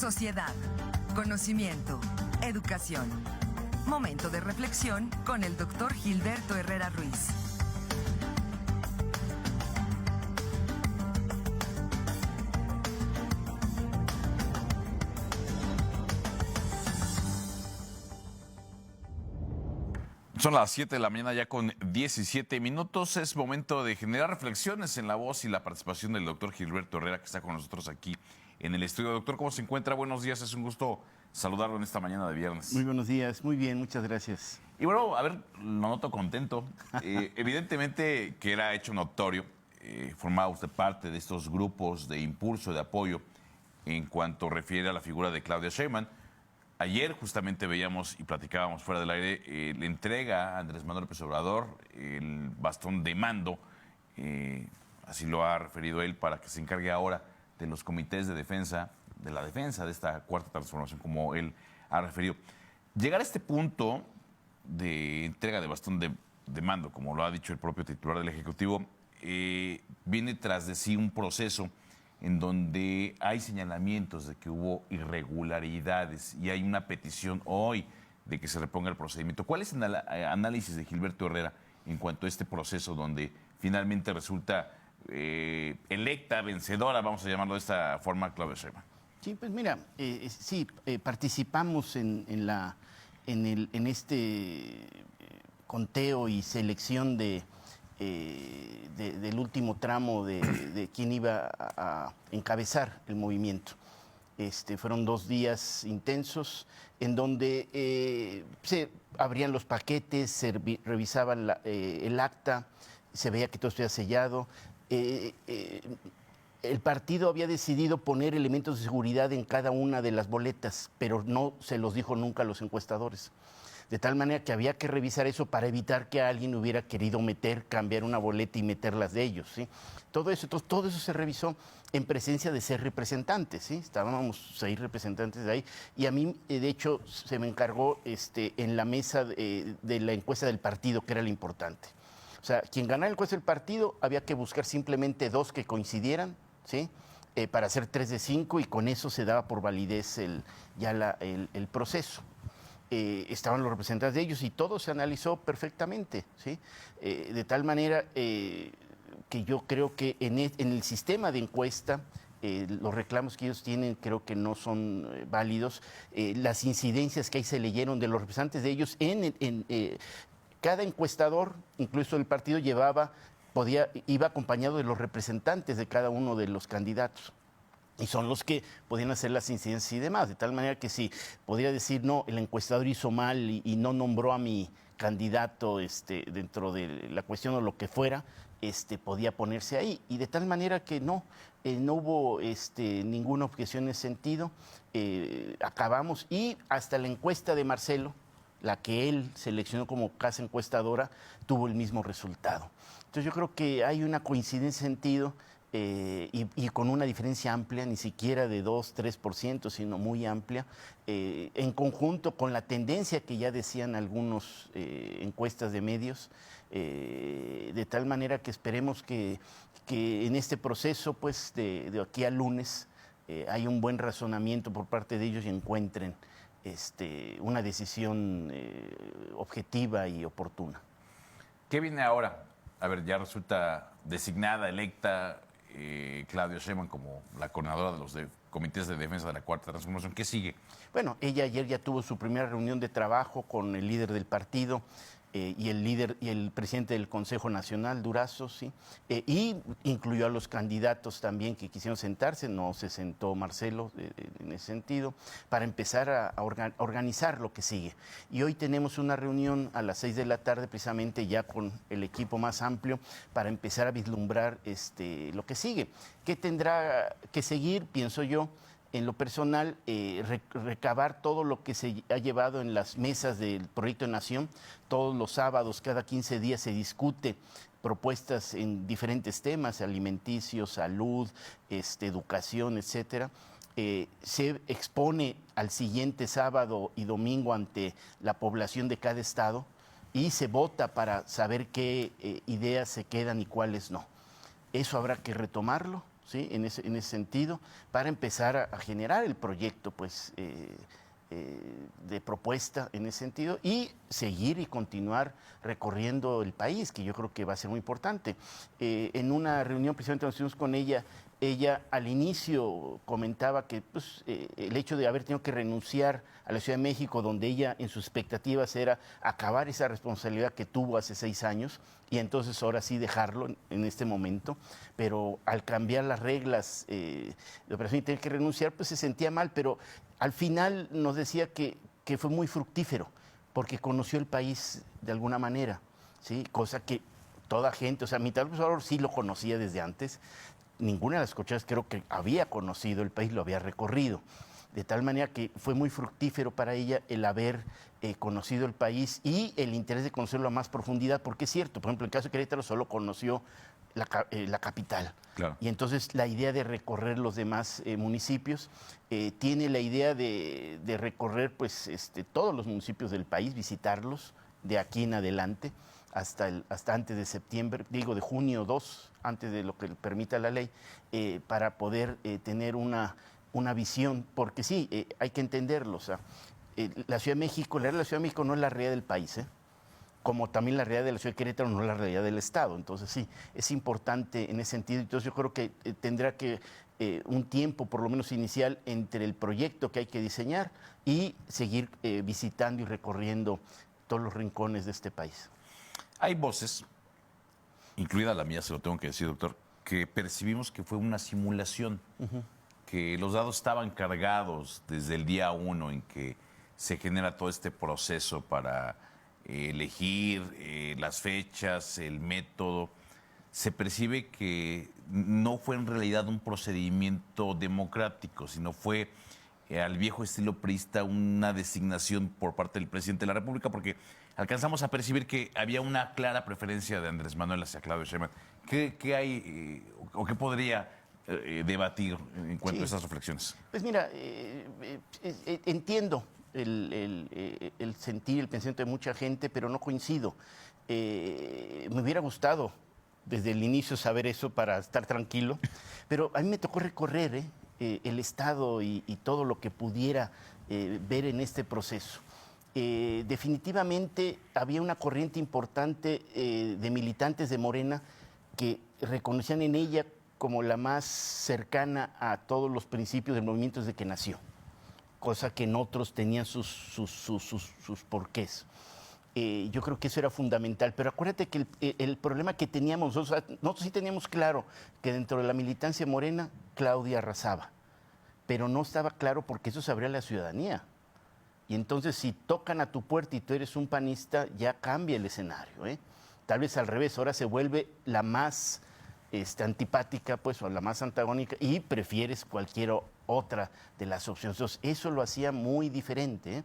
sociedad, conocimiento, educación. Momento de reflexión con el doctor Gilberto Herrera Ruiz. Son las 7 de la mañana ya con 17 minutos. Es momento de generar reflexiones en la voz y la participación del doctor Gilberto Herrera, que está con nosotros aquí en el estudio. Doctor, ¿cómo se encuentra? Buenos días, es un gusto saludarlo en esta mañana de viernes. Muy buenos días, muy bien, muchas gracias. Y bueno, a ver, lo noto contento. Evidentemente que era hecho notorio, formaba usted parte de estos grupos de impulso, de apoyo, en cuanto refiere a la figura de Claudia Sheinbaum. Ayer justamente veíamos y platicábamos fuera del aire, le entrega a Andrés Manuel López Obrador el bastón de mando, así lo ha referido él, para que se encargue ahora de los comités de defensa, de la defensa de esta cuarta transformación, como él ha referido. Llegar a este punto de entrega de bastón de mando, como lo ha dicho el propio titular del Ejecutivo, viene tras de sí un proceso en donde hay señalamientos de que hubo irregularidades y hay una petición hoy de que se reponga el procedimiento. ¿Cuál es el análisis de Gilberto Herrera en cuanto a este proceso donde finalmente resulta electa, vencedora, vamos a llamarlo de esta forma, Claudia Sheinbaum? Sí, pues mira, participamos en este conteo y selección del último tramo de quién iba a encabezar el movimiento. Fueron 2 días intensos en donde se abrían los paquetes, se revisaba el acta, se veía que todo estuviera sellado. El partido había decidido poner elementos de seguridad en cada una de las boletas, pero no se los dijo nunca a los encuestadores. De tal manera que había que revisar eso para evitar que alguien hubiera querido cambiar una boleta y meterlas de ellos, ¿sí? Todo eso se revisó en presencia de 6 representantes, ¿sí? Estábamos 6 representantes de ahí y a mí, de hecho, se me encargó en la mesa de la encuesta del partido, que era lo importante. O sea, quien ganara la encuesta del partido había que buscar simplemente 2 que coincidieran, ¿sí? Para hacer 3 de 5 y con eso se daba por validez el proceso. Estaban los representantes de ellos y todo se analizó perfectamente, ¿sí? De tal manera que yo creo que en el sistema de encuesta los reclamos que ellos tienen creo que no son válidos. Las incidencias que ahí se leyeron de los representantes de ellos cada encuestador, incluso el partido iba acompañado de los representantes de cada uno de los candidatos. Y son los que podían hacer las incidencias y demás, de tal manera que si podría decir, no, el encuestador hizo mal y no nombró a mi candidato dentro de la cuestión o lo que fuera, podía ponerse ahí. Y de tal manera que no hubo ninguna objeción en ese sentido. Acabamos y hasta la encuesta de Marcelo, la que él seleccionó como casa encuestadora, tuvo el mismo resultado. Entonces yo creo que hay una coincidencia en sentido. Y con una diferencia amplia, ni siquiera de 2-3%, sino muy amplia, en conjunto con la tendencia que ya decían algunos encuestas de medios, de tal manera que esperemos que en este proceso, pues de aquí al lunes, hay un buen razonamiento por parte de ellos y encuentren una decisión objetiva y oportuna. ¿Qué viene ahora? A ver, ya resulta designada, electa Claudia Sheinbaum como la coordinadora de los comités de defensa de la Cuarta Transformación. ¿Qué sigue? Bueno, ella ayer ya tuvo su primera reunión de trabajo con el líder del partido y el presidente del Consejo Nacional, Durazo, ¿sí? Y incluyó a los candidatos también que quisieron sentarse, no se sentó Marcelo en ese sentido, para empezar a organizar lo que sigue. Y hoy tenemos una reunión a las 6 de la tarde, precisamente ya con el equipo más amplio, para empezar a vislumbrar lo que sigue. ¿Qué tendrá que seguir? Pienso yo, en lo personal, recabar todo lo que se ha llevado en las mesas del Proyecto de Nación. Todos los sábados, cada 15 días se discute propuestas en diferentes temas, alimenticios, salud, educación, etcétera. Se expone al siguiente sábado y domingo ante la población de cada estado y se vota para saber qué ideas se quedan y cuáles no. Eso habrá que retomarlo ¿sí? En ese sentido, para empezar a generar el proyecto, pues, de propuesta en ese sentido y seguir y continuar recorriendo el país, que yo creo que va a ser muy importante. En una reunión precisamente nos estuvimos con ella al inicio comentaba que pues, el hecho de haber tenido que renunciar a la Ciudad de México, donde ella en sus expectativas era acabar esa responsabilidad que tuvo hace 6 años y entonces ahora sí dejarlo en este momento, pero al cambiar las reglas de operación y tener que renunciar, pues se sentía mal, pero al final nos decía que fue muy fructífero, porque conoció el país de alguna manera, ¿sí? Cosa que toda gente, o sea, mi tal profesor sí lo conocía desde antes, ninguna de las cocheras creo que había conocido el país, lo había recorrido. De tal manera que fue muy fructífero para ella el haber conocido el país y el interés de conocerlo a más profundidad, porque es cierto, por ejemplo, en el caso de Querétaro solo conoció la capital. Claro. Y entonces la idea de recorrer los demás municipios, tiene la idea de recorrer pues, todos los municipios del país, visitarlos de aquí en adelante hasta antes de septiembre, digo de junio 2, antes de lo que permita la ley, para poder tener una visión, porque sí, hay que entenderlo, o sea, la Ciudad de México, la realidad de la Ciudad de México no es la realidad del país, como también la realidad de la Ciudad de Querétaro no es la realidad del Estado, entonces sí, es importante en ese sentido, entonces yo creo que tendrá que un tiempo por lo menos inicial entre el proyecto que hay que diseñar y seguir visitando y recorriendo todos los rincones de este país. Hay voces, incluida la mía, se lo tengo que decir, doctor, que percibimos que fue una simulación, que los dados estaban cargados desde el día 1 en que se genera todo este proceso para elegir las fechas, el método. Se percibe que no fue en realidad un procedimiento democrático, sino fue al viejo estilo priista una designación por parte del presidente de la República, porque alcanzamos a percibir que había una clara preferencia de Andrés Manuel hacia Claudio Sheinbaum. ¿Qué hay o qué podría debatir en cuanto a esas reflexiones? Pues mira, entiendo el sentir, el pensamiento de mucha gente, pero no coincido. Me hubiera gustado desde el inicio saber eso para estar tranquilo, pero a mí me tocó recorrer el Estado y todo lo que pudiera ver en este proceso. Definitivamente había una corriente importante de militantes de Morena que reconocían en ella como la más cercana a todos los principios del movimiento desde que nació, cosa que en otros tenían sus porqués. Yo creo que eso era fundamental, pero acuérdate que el problema que teníamos, nosotros sí teníamos claro que dentro de la militancia morena, Claudia arrasaba, pero no estaba claro porque eso se abría a la ciudadanía. Y entonces si tocan a tu puerta y tú eres un panista, ya cambia el escenario, ¿eh? Tal vez al revés, ahora se vuelve la más antipática, pues, o la más antagónica, y prefieres cualquier otra de las opciones. Entonces, eso lo hacía muy diferente, ¿eh?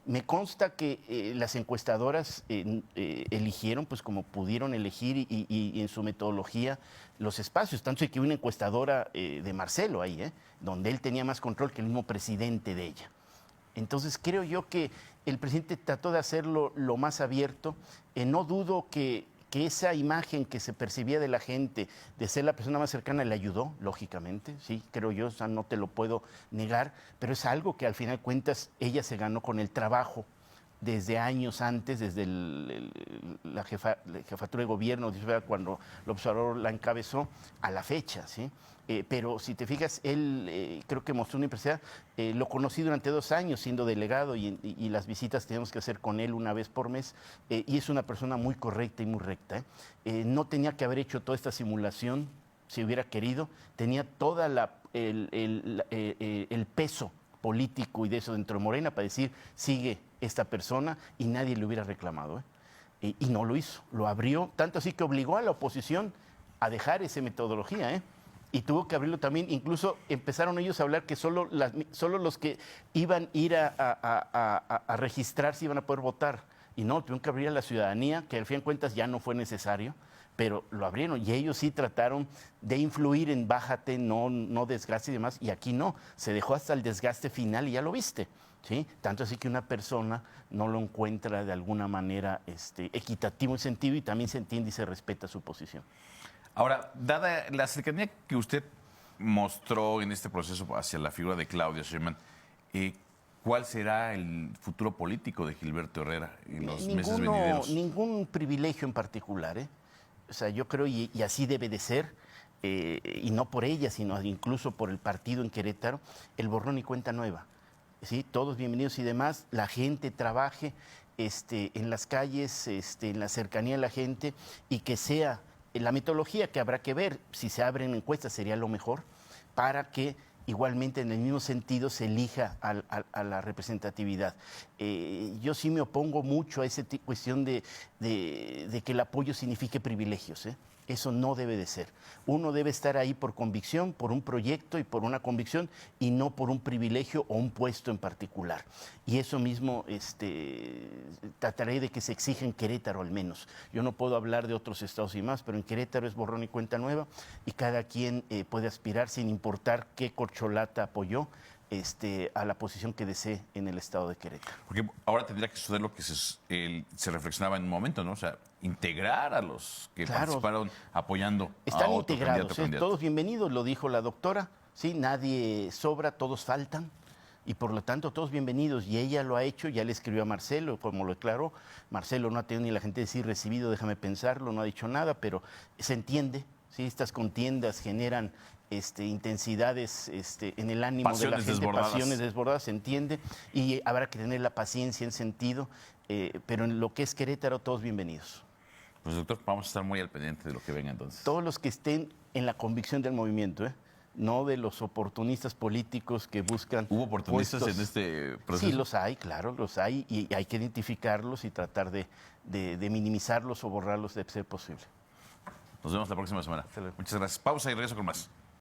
Me consta que las encuestadoras eligieron, pues como pudieron elegir y en su metodología los espacios, tanto que hubo una encuestadora de Marcelo ahí, donde él tenía más control que el mismo presidente de ella. Entonces creo yo que el presidente trató de hacerlo lo más abierto. No dudo que esa imagen que se percibía de la gente, de ser la persona más cercana, le ayudó, lógicamente, sí, creo yo, o sea, no te lo puedo negar, pero es algo que al final de cuentas ella se ganó con el trabajo desde años antes, desde la jefatura de gobierno, cuando López Obrador la encabezó, a la fecha, ¿sí? Pero si te fijas, él creo que mostró una impresión, lo conocí durante 2 años siendo delegado y las visitas tenemos que hacer con él una vez por mes, y es una persona muy correcta y muy recta. No tenía que haber hecho toda esta simulación si hubiera querido, tenía toda el peso político y de eso dentro de Morena para decir, sigue esta persona, y nadie le hubiera reclamado. Y no lo hizo, lo abrió, tanto así que obligó a la oposición a dejar esa metodología, y tuvo que abrirlo también. Incluso empezaron ellos a hablar que solo los que iban a ir a registrarse iban a poder votar. Y no, tuvieron que abrir a la ciudadanía, que al fin de cuentas ya no fue necesario, pero lo abrieron. Y ellos sí trataron de influir en bájate, no desgaste y demás. Y aquí no, se dejó hasta el desgaste final y ya lo viste, ¿sí? Tanto así que una persona no lo encuentra de alguna manera equitativo en sentido, y también se entiende y se respeta su posición. Ahora, dada la cercanía que usted mostró en este proceso hacia la figura de Claudia Sheinbaum. ¿Cuál será el futuro político de Gilberto Herrera en los meses venideros? Ningún privilegio en particular, ¿eh? O sea, yo creo, y así debe de ser, y no por ella, sino incluso por el partido en Querétaro, el borrón y cuenta nueva. ¿Sí? Todos bienvenidos y demás, la gente trabaje en las calles, en la cercanía de la gente, y que sea la metodología que habrá que ver, si se abren encuestas sería lo mejor, para que igualmente en el mismo sentido se elija a la representatividad. Yo sí me opongo mucho a esa cuestión de que el apoyo signifique privilegios, ¿eh? Eso no debe de ser. Uno debe estar ahí por convicción, por un proyecto y por una convicción, y no por un privilegio o un puesto en particular. Y eso mismo trataré de que se exija en Querétaro al menos. Yo no puedo hablar de otros estados y más, pero en Querétaro es borrón y cuenta nueva, y cada quien puede aspirar sin importar qué corcholata apoyó a la posición que desee en el estado de Querétaro. Porque ahora tendría que suceder lo que se reflexionaba en un momento, ¿no? O sea, integrar a los que participaron apoyando Están a otro integrados, candidato. Todos bienvenidos, lo dijo la doctora, ¿sí? Nadie sobra, todos faltan, y por lo tanto todos bienvenidos, y ella lo ha hecho, ya le escribió a Marcelo, como lo declaró. Marcelo no ha tenido ni la gente decir recibido, déjame pensarlo, no ha dicho nada, pero se entiende, ¿sí? Estas contiendas generan intensidades en el ánimo de la gente, pasiones desbordadas, se entiende, y habrá que tener la paciencia en sentido, pero en lo que es Querétaro, todos bienvenidos. Pues doctor, vamos a estar muy al pendiente de lo que venga entonces. Todos los que estén en la convicción del movimiento, no de los oportunistas políticos que buscan. ¿Hubo oportunistas puestos. En este proceso? Sí, los hay, claro, los hay, y hay que identificarlos y tratar de minimizarlos o borrarlos de ser posible. Nos vemos la próxima semana. Muchas gracias. Pausa y regreso con más.